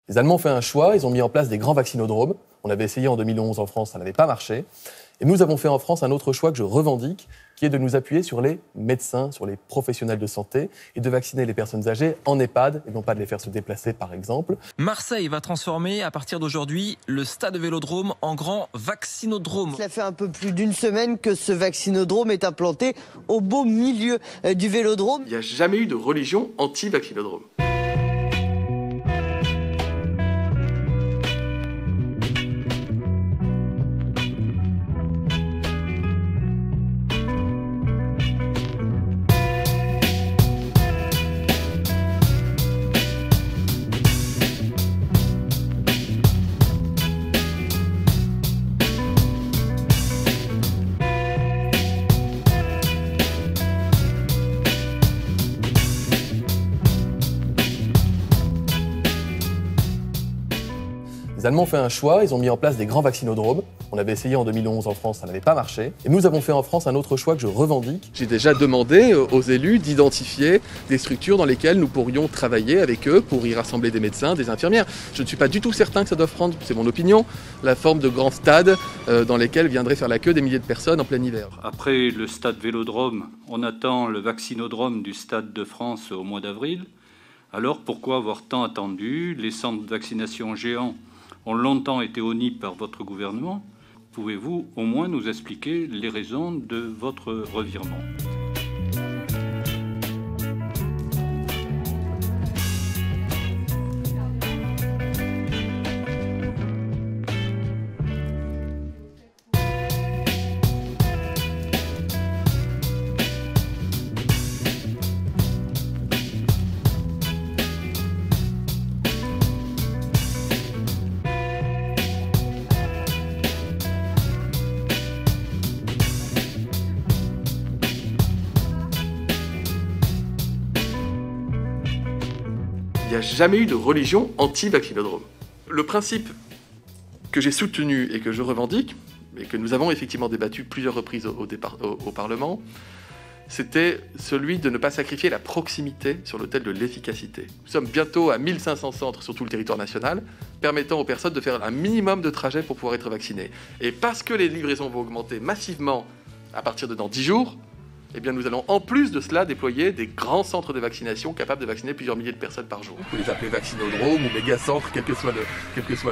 Les Allemands ont fait un choix, ils ont mis en place des grands vaccinodromes. On avait essayé en 2011 en France, ça n'avait pas marché. Et nous avons fait en France un autre choix que je revendique, qui est de nous appuyer sur les médecins, sur les professionnels de santé, et de vacciner les personnes âgées en EHPAD, et non pas de les faire se déplacer, par exemple. Marseille va transformer, à partir d'aujourd'hui, le stade Vélodrome en grand vaccinodrome. Cela fait un peu plus d'une semaine que ce vaccinodrome est implanté au beau milieu du Vélodrome. Il n'y a jamais eu de religion anti-vaccinodrome. Les Allemands ont fait un choix, ils ont mis en place des grands vaccinodromes. On avait essayé en 2011 en France, ça n'avait pas marché. Et nous avons fait en France un autre choix que je revendique. J'ai déjà demandé aux élus d'identifier des structures dans lesquelles nous pourrions travailler avec eux pour y rassembler des médecins, des infirmières. Je ne suis pas du tout certain que ça doive prendre, c'est mon opinion, la forme de grands stades dans lesquels viendraient faire la queue des milliers de personnes en plein hiver. Après le stade Vélodrome, on attend le vaccinodrome du Stade de France au mois d'avril. Alors pourquoi avoir tant attendu? Les centres de vaccination géants ont longtemps été honnis par votre gouvernement. Pouvez-vous au moins nous expliquer les raisons de votre revirement ? Il n'y a jamais eu de religion anti-vaccinodrome. Le principe que j'ai soutenu et que je revendique, et que nous avons effectivement débattu plusieurs reprises au Parlement, c'était celui de ne pas sacrifier la proximité sur l'autel de l'efficacité. Nous sommes bientôt à 1500 centres sur tout le territoire national, permettant aux personnes de faire un minimum de trajets pour pouvoir être vaccinées. Et parce que les livraisons vont augmenter massivement à partir de dans 10 jours, eh bien, nous allons en plus de cela déployer des grands centres de vaccination capables de vacciner plusieurs milliers de personnes par jour. Vous les appelez vaccinodromes ou méga-centres, quel que soit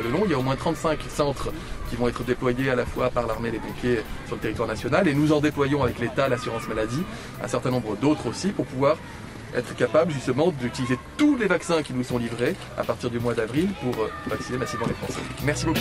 le nom. Il y a au moins 35 centres qui vont être déployés à la fois par l'armée et les pompiers sur le territoire national. Et nous en déployons avec l'État, l'assurance maladie, un certain nombre d'autres aussi pour pouvoir être capable justement d'utiliser tous les vaccins qui nous sont livrés à partir du mois d'avril pour vacciner massivement les Français. Merci beaucoup.